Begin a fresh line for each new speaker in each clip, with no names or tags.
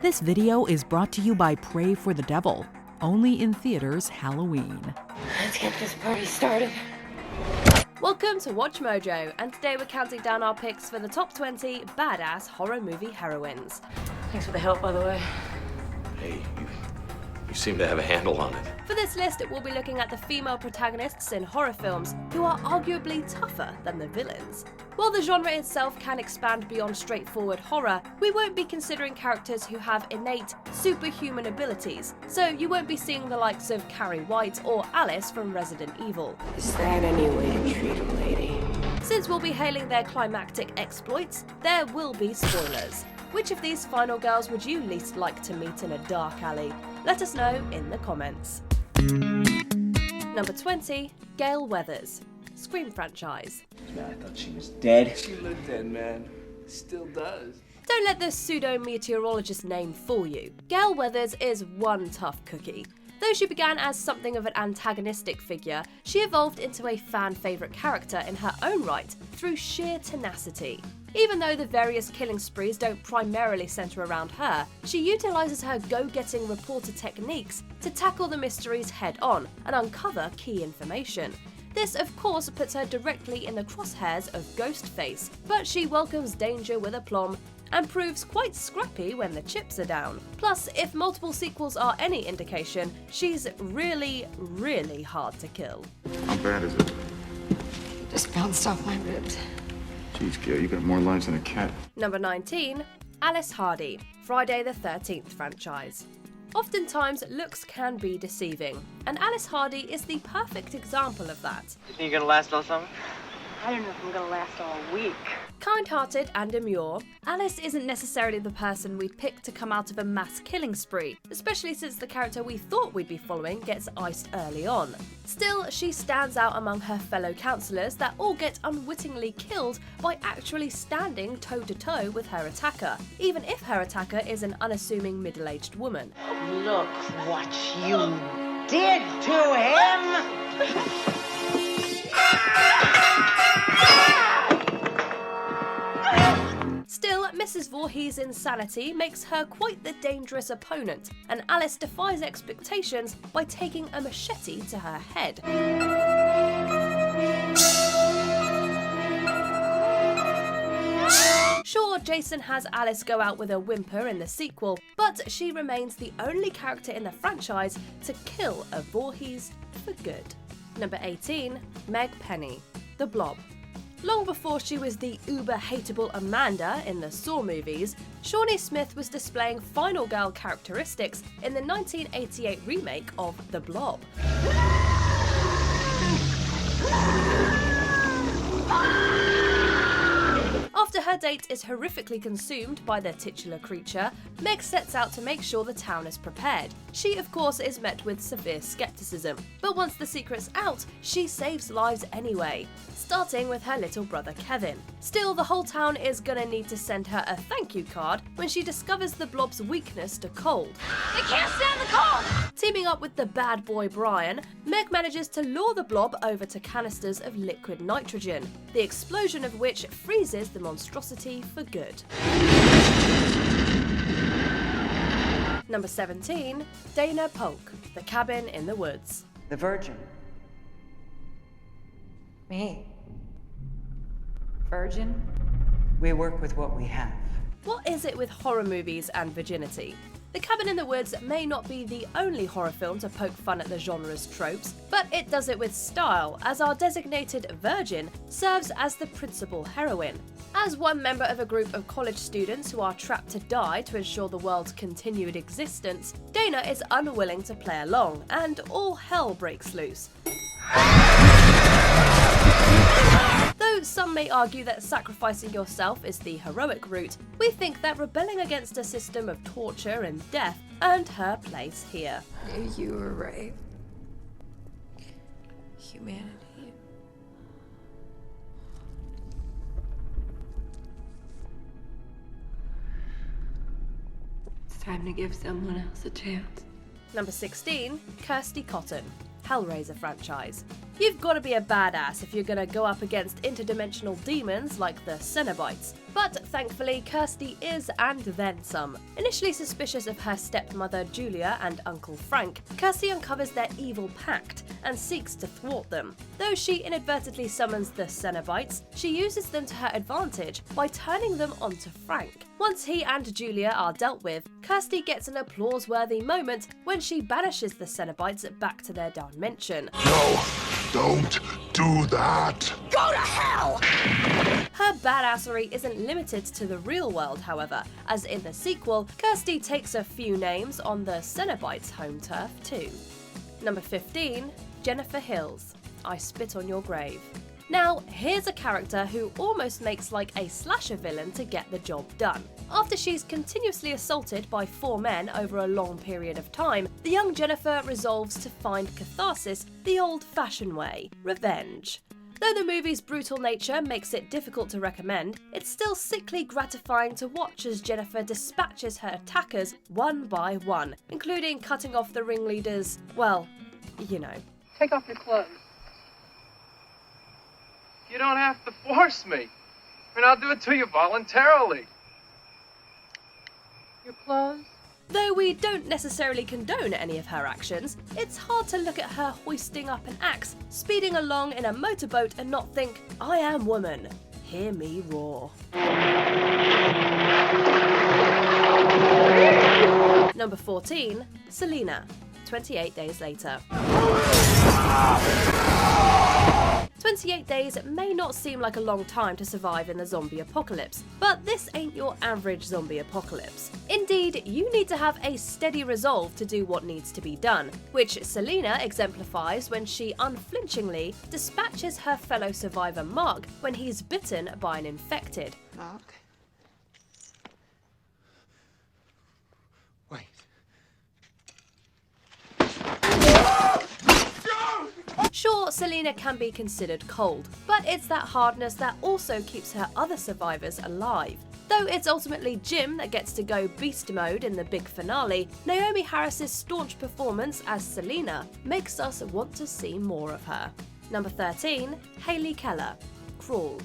This video is brought to you by Pray for the Devil, only in theaters Halloween.
Let's get this party started.
Welcome to Watch Mojo, and today we're counting down our picks for the top 20 badass horror movie heroines.
Thanks for the help, by the way.
Hey, you seem to have a handle on it.
For this list, we'll be looking at the female protagonists in horror films who are arguably tougher than the villains. While the genre itself can expand beyond straightforward horror, we won't be considering characters who have innate, superhuman abilities, so you won't be seeing the likes of Carrie White or Alice from Resident Evil.
Is that any way to treat a lady?
Since we'll be hailing their climactic exploits, there will be spoilers. Which of these final girls would you least like to meet in a dark alley? Let us know in the comments. Number 20, Gale Weathers, Scream franchise.
Man, I thought she was dead. She looked dead, man. Still does.
Don't let the pseudo-meteorologist name fool you. Gale Weathers is one tough cookie. Though she began as something of an antagonistic figure, she evolved into a fan-favourite character in her own right through sheer tenacity. Even though the various killing sprees don't primarily centre around her, she utilises her go-getting reporter techniques to tackle the mysteries head-on and uncover key information. This, of course, puts her directly in the crosshairs of Ghostface, but she welcomes danger with aplomb and proves quite scrappy when the chips are down. Plus, if multiple sequels are any indication, she's really, really hard to kill.
How bad is it?
Just bounced off my ribs.
Jeez, Gail, you got more lives than a cat.
Number 19, Alice Hardy, Friday the 13th franchise. Oftentimes, looks can be deceiving, and Alice Hardy is the perfect example of that.
You think you're gonna last all summer?
I don't know if I'm gonna last all week.
Kind-hearted and demure, Alice isn't necessarily the person we'd pick to come out of a mass killing spree, especially since the character we thought we'd be following gets iced early on. Still, she stands out among her fellow counsellors that all get unwittingly killed by actually standing toe-to-toe with her attacker, even if her attacker is an unassuming middle-aged woman.
Look what you did to him!
Still, Mrs. Voorhees' insanity makes her quite the dangerous opponent, and Alice defies expectations by taking a machete to her head. Sure, Jason has Alice go out with a whimper in the sequel, but she remains the only character in the franchise to kill a Voorhees for good. Number 18, Meg Penny, The Blob. Long before she was the uber-hateable Amanda in the Saw movies, Shawnee Smith was displaying final girl characteristics in the 1988 remake of The Blob. After her date is horrifically consumed by the titular creature, Meg sets out to make sure the town is prepared. She, of course, is met with severe skepticism, but once the secret's out, she saves lives anyway, starting with her little brother Kevin. Still, the whole town is gonna need to send her a thank you card when she discovers the Blob's weakness to cold.
They can't stand the cold!
Teaming up with the bad boy Brian, Meg manages to lure the Blob over to canisters of liquid nitrogen, the explosion of which freezes the monstrosity for good. Number 17, Dana Polk, The Cabin in the Woods.
The Virgin. Me. Virgin? We work with what we have.
What is it with horror movies and virginity? The Cabin in the Woods may not be the only horror film to poke fun at the genre's tropes, but it does it with style, as our designated virgin serves as the principal heroine. As one member of a group of college students who are trapped to die to ensure the world's continued existence, Dana is unwilling to play along, and all hell breaks loose. Though some may argue that sacrificing yourself is the heroic route, we think that rebelling against a system of torture and death earned her place here.
You were right. Humanity. It's time to give someone else a chance.
Number 16, Kirsty Cotton, Hellraiser franchise. You've got to be a badass if you're going to go up against interdimensional demons like the Cenobites. But thankfully, Kirsty is and then some. Initially suspicious of her stepmother Julia and Uncle Frank, Kirsty uncovers their evil pact and seeks to thwart them. Though she inadvertently summons the Cenobites, she uses them to her advantage by turning them onto Frank. Once he and Julia are dealt with, Kirsty gets an applause-worthy moment when she banishes the Cenobites back to their dimension.
No, don't do that.
Go to hell!
Her badassery isn't limited to the real world, however, as in the sequel, Kirsty takes a few names on the Cenobites' home turf too. Number 15, Jennifer Hills, I Spit on Your Grave. Now, here's a character who almost makes like a slasher villain to get the job done. After she's continuously assaulted by 4 men over a long period of time, the young Jennifer resolves to find catharsis the old-fashioned way, revenge. Though the movie's brutal nature makes it difficult to recommend, it's still sickly gratifying to watch as Jennifer dispatches her attackers one by one, including cutting off the ringleaders, well, you know.
Take off your clothes. You don't have to force me. I mean, I'll do it to you voluntarily. Your clothes?
Though we don't necessarily condone any of her actions, it's hard to look at her hoisting up an axe, speeding along in a motorboat and not think, I am woman, hear me roar. Number 14, Selena, 28 Days Later. 28 days may not seem like a long time to survive in the zombie apocalypse, but this ain't your average zombie apocalypse. Indeed, you need to have a steady resolve to do what needs to be done, which Selena exemplifies when she unflinchingly dispatches her fellow survivor Mark when he's bitten by an infected.
Mark?
Wait.
Sure, Selena can be considered cold, but it's that hardness that also keeps her other survivors alive. Though it's ultimately Jim that gets to go beast mode in the big finale, Naomi Harris's staunch performance as Selena makes us want to see more of her. Number 13, Hayley Keller, Crawl.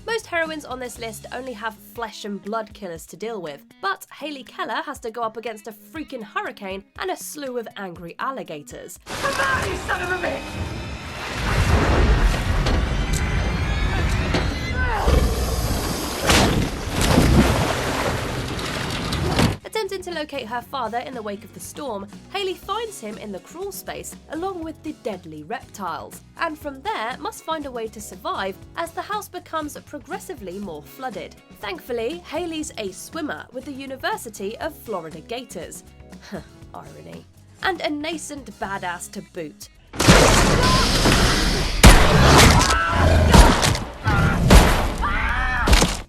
Most heroines on this list only have flesh and blood killers to deal with, but Hayley Keller has to go up against a freaking hurricane and a slew of angry alligators.
Come on, you son of a bitch!
Attempting to locate her father in the wake of the storm, Hayley finds him in the crawl space along with the deadly reptiles, and from there must find a way to survive as the house becomes progressively more flooded. Thankfully, Hayley's a swimmer with the University of Florida Gators. Irony. And a nascent badass to boot.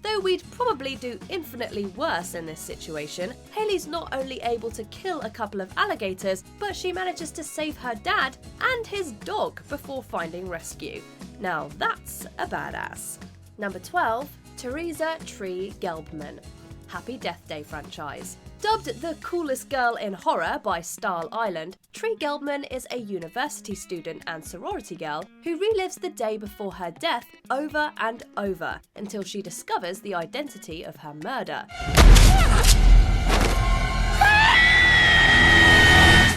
Though we'd probably do infinitely worse in this situation, Hayley's not only able to kill a couple of alligators, but she manages to save her dad and his dog before finding rescue. Now that's a badass. Number 12, Teresa Tree Gelbman, Happy Death Day franchise. Dubbed the coolest girl in horror by Style Island, Tree Gelbman is a university student and sorority girl who relives the day before her death over and over until she discovers the identity of her murder.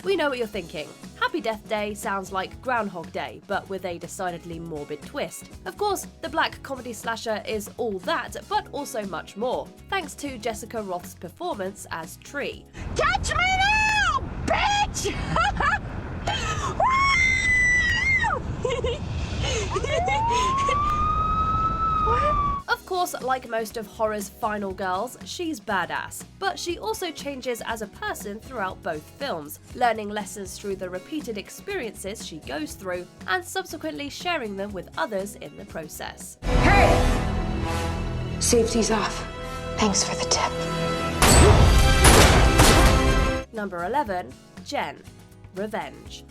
We know what you're thinking. Happy Death Day sounds like Groundhog Day, but with a decidedly morbid twist. Of course, the black comedy slasher is all that, but also much more, thanks to Jessica Roth's performance as Tree.
Catch me now, bitch!
Of course, like most of horror's final girls, she's badass, but she also changes as a person throughout both films, learning lessons through the repeated experiences she goes through, and subsequently sharing them with others in the process.
Hey! Safety's off. Thanks for the tip.
Number 11, Jen, Revenge.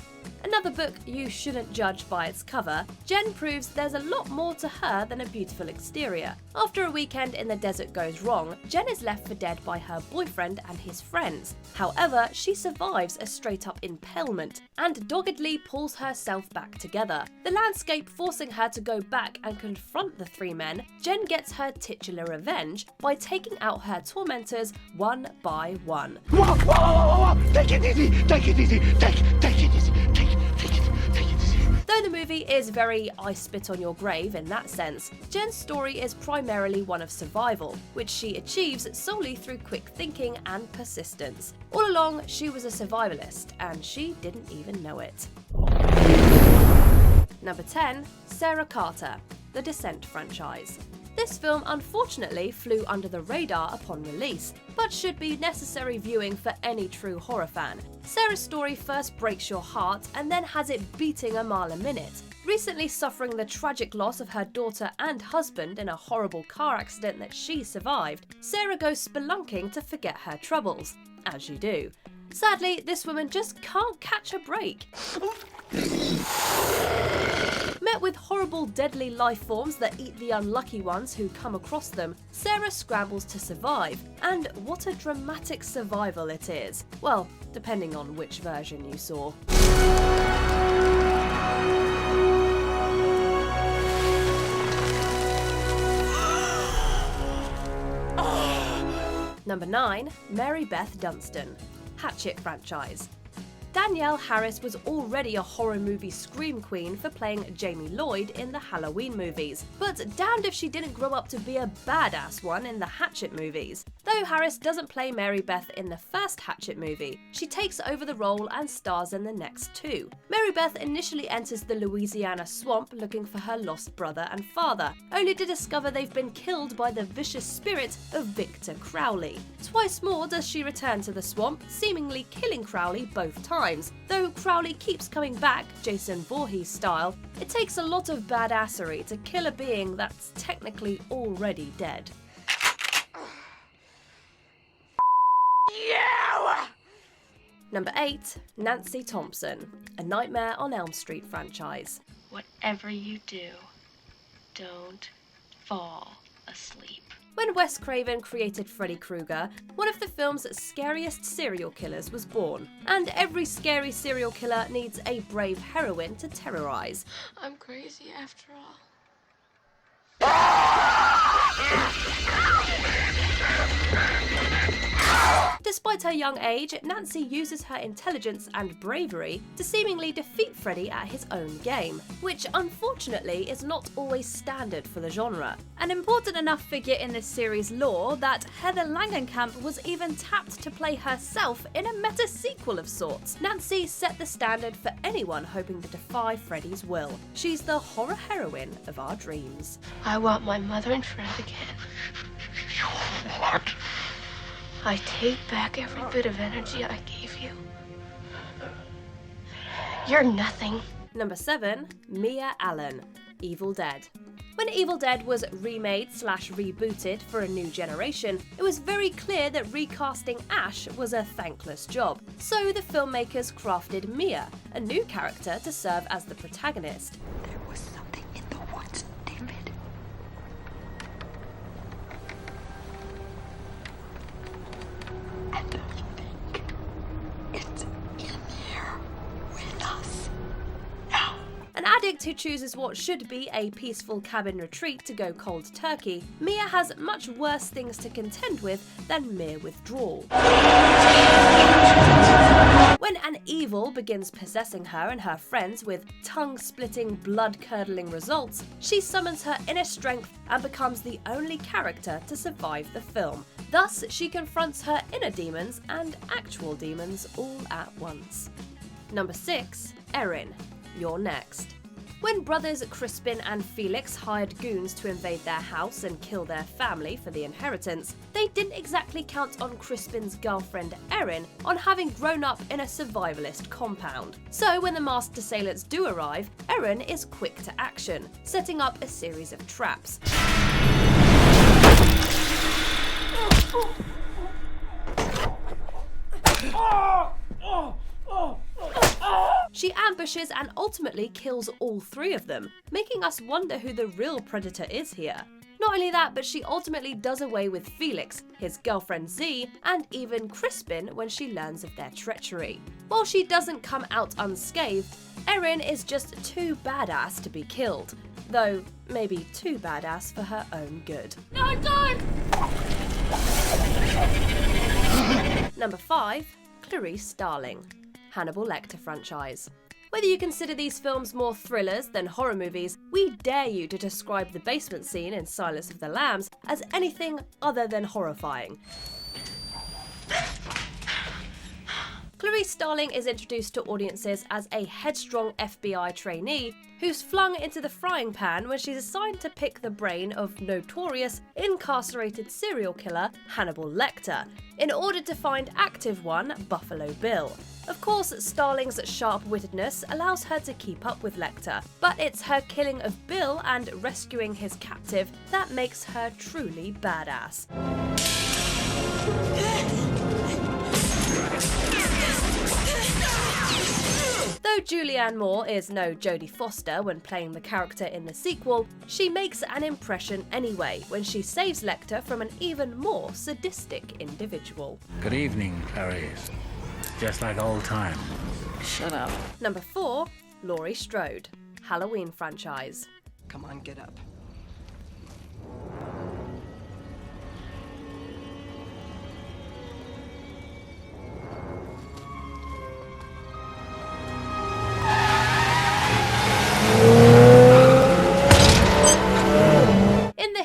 Another book you shouldn't judge by its cover, Jen proves there's a lot more to her than a beautiful exterior. After a weekend in the desert goes wrong, Jen is left for dead by her boyfriend and his friends. However, she survives a straight-up impalement and doggedly pulls herself back together. The landscape forcing her to go back and confront the three men, Jen gets her titular revenge by taking out her tormentors one by one.
Whoa, whoa, whoa, whoa, whoa. Take it easy, take it easy, take it easy, take it easy.
Though the movie is very I spit on your grave in that sense, Jen's story is primarily one of survival, which she achieves solely through quick thinking and persistence. All along, she was a survivalist, and she didn't even know it. Number 10. Sarah Carter, The Descent franchise. This film unfortunately flew under the radar upon release, but should be necessary viewing for any true horror fan. Sarah's story first breaks your heart and then has it beating a mile a minute. Recently suffering the tragic loss of her daughter and husband in a horrible car accident that she survived, Sarah goes spelunking to forget her troubles, as you do. Sadly, this woman just can't catch a break. Met with horrible deadly life forms that eat the unlucky ones who come across them, Sarah scrambles to survive, and what a dramatic survival it is. Well, depending on which version you saw. Number 9. Mary Beth Dunstan, Hatchet franchise. Danielle Harris was already a horror movie scream queen for playing Jamie Lloyd in the Halloween movies, but damned if she didn't grow up to be a badass one in the Hatchet movies. Though Harris doesn't play Mary Beth in the first Hatchet movie, she takes over the role and stars in the next two. Mary Beth initially enters the Louisiana swamp looking for her lost brother and father, only to discover they've been killed by the vicious spirit of Victor Crowley. Twice more does she return to the swamp, seemingly killing Crowley both times. Though Crowley keeps coming back, Jason Voorhees style, it takes a lot of badassery to kill a being that's technically already dead.
Yeah!
Number 8. Nancy Thompson, A Nightmare on Elm Street franchise.
Whatever you do, don't fall asleep.
When Wes Craven created Freddy Krueger, one of the film's scariest serial killers was born. And every scary serial killer needs a brave heroine to terrorize.
I'm crazy after all.
Despite her young age, Nancy uses her intelligence and bravery to seemingly defeat Freddy at his own game, which unfortunately is not always standard for the genre. An important enough figure in this series' lore that Heather Langenkamp was even tapped to play herself in a meta-sequel of sorts. Nancy set the standard for anyone hoping to defy Freddy's will. She's the horror heroine of our dreams.
I want my mother and friend again.
What?
I take back every bit of energy I gave you. You're nothing.
Number 7. Mia Allen, Evil Dead. When Evil Dead was remade/rebooted for a new generation, it was very clear that recasting Ash was a thankless job. So the filmmakers crafted Mia, a new character to serve as the protagonist.
There was something in the woods, David. And I think it's in here with us now.
An addict who chooses what should be a peaceful cabin retreat to go cold turkey, Mia has much worse things to contend with than mere withdrawal. When an evil begins possessing her and her friends with tongue-splitting, blood-curdling results, she summons her inner strength and becomes the only character to survive the film. Thus, she confronts her inner demons and actual demons all at once. Number 6. Erin, You're Next. When brothers Crispin and Felix hired goons to invade their house and kill their family for the inheritance, they didn't exactly count on Crispin's girlfriend Erin on having grown up in a survivalist compound. So when the masked assailants do arrive, Erin is quick to action, setting up a series of traps. She ambushes and ultimately kills all 3 of them, making us wonder who the real predator is here. Not only that, but she ultimately does away with Felix, his girlfriend Z, and even Crispin when she learns of their treachery. While she doesn't come out unscathed, Erin is just too badass to be killed, though maybe too badass for her own good.
No, don't!
Number 5. Clarice Starling, Hannibal Lecter franchise. Whether you consider these films more thrillers than horror movies, we dare you to describe the basement scene in Silence of the Lambs as anything other than horrifying. Clarice Starling is introduced to audiences as a headstrong FBI trainee who's flung into the frying pan when she's assigned to pick the brain of notorious, incarcerated serial killer Hannibal Lecter, in order to find active one, Buffalo Bill. Of course, Starling's sharp-wittedness allows her to keep up with Lecter, but it's her killing of Bill and rescuing his captive that makes her truly badass. Though Julianne Moore is no Jodie Foster when playing the character in the sequel, she makes an impression anyway when she saves Lecter from an even more sadistic individual.
Good evening, Clarice. Just like old times.
Shut up.
Number 4. Laurie Strode, Halloween franchise.
Come on, get up.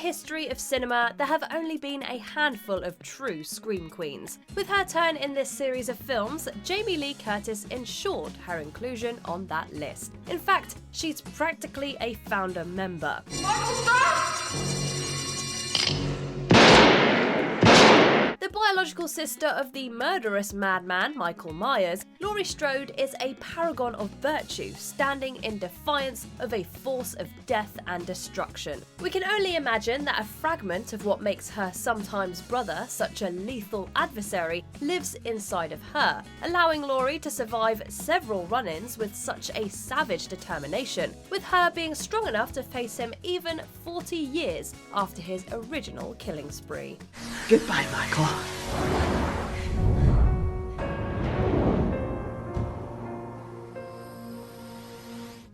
History of cinema, there have only been a handful of true scream queens. With her turn in this series of films, Jamie Lee Curtis ensured her inclusion on that list. In fact, she's practically a founder member. The biological sister of the murderous madman Michael Myers, Laurie Strode is a paragon of virtue, standing in defiance of a force of death and destruction. We can only imagine that a fragment of what makes her sometimes brother such a lethal adversary lives inside of her, allowing Laurie to survive several run-ins with such a savage determination, with her being strong enough to face him even 40 years after his original killing spree.
Goodbye, Michael.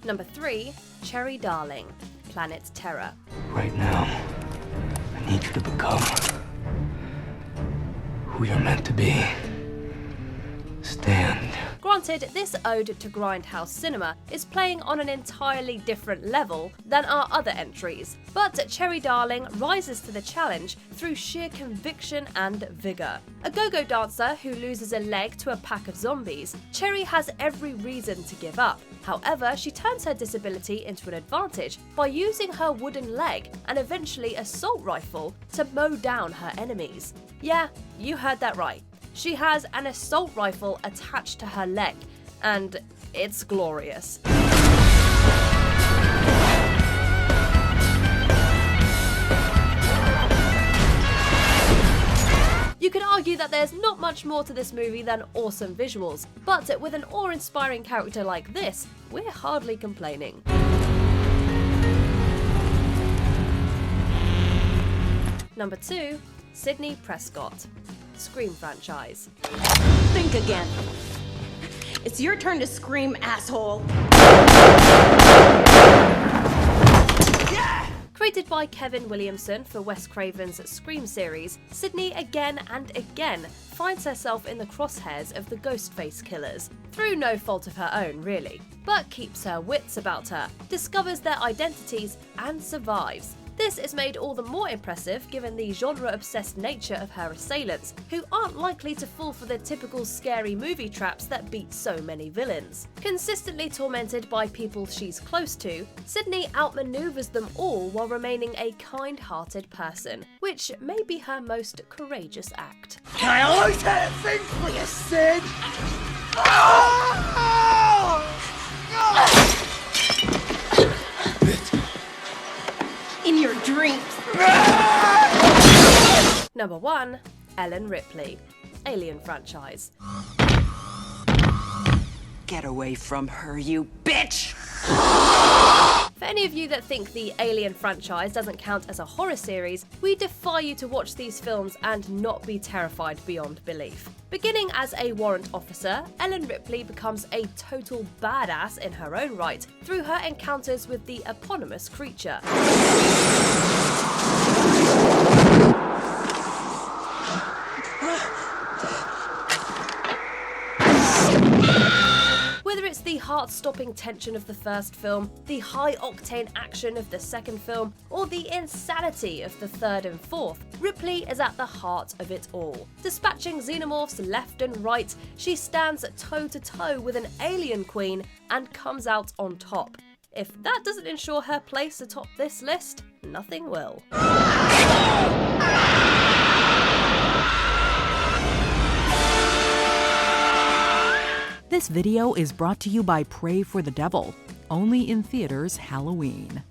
Number 3. Cherry Darling, Planet Terror.
Right now, I need you to become who you're meant to be. Stand.
Granted, this ode to grindhouse cinema is playing on an entirely different level than our other entries, but Cherry Darling rises to the challenge through sheer conviction and vigour. A go-go dancer who loses a leg to a pack of zombies, Cherry has every reason to give up. However, she turns her disability into an advantage by using her wooden leg and eventually assault rifle to mow down her enemies. Yeah, you heard that right. She has an assault rifle attached to her leg, and it's glorious. You could argue that there's not much more to this movie than awesome visuals, but with an awe-inspiring character like this, we're hardly complaining. Number 2. Sidney Prescott, Scream franchise.
Think again. It's your turn to scream, asshole.
Created by Kevin Williamson for Wes Craven's Scream series, Sidney again and again finds herself in the crosshairs of the Ghostface killers, through no fault of her own really, but keeps her wits about her, discovers their identities and survives. This is made all the more impressive given the genre-obsessed nature of her assailants, who aren't likely to fall for the typical scary movie traps that beat so many villains. Consistently tormented by people she's close to, Sidney outmaneuvers them all while remaining a kind-hearted person, which may be her most courageous act.
I always had a thing for you, Sid!
In your dreams.
Number 1. Ellen Ripley, Alien franchise.
Get away from her, you bitch!
For any of you that think the Alien franchise doesn't count as a horror series, we defy you to watch these films and not be terrified beyond belief. Beginning as a warrant officer, Ellen Ripley becomes a total badass in her own right through her encounters with the eponymous creature. Whether it's the heart-stopping tension of the first film, the high-octane action of the second film, or the insanity of the third and fourth, Ripley is at the heart of it all. Dispatching xenomorphs left and right, she stands toe-to-toe with an alien queen and comes out on top. If that doesn't ensure her place atop this list, nothing will.
This video is brought to you by Pray for the Devil, only in theaters Halloween.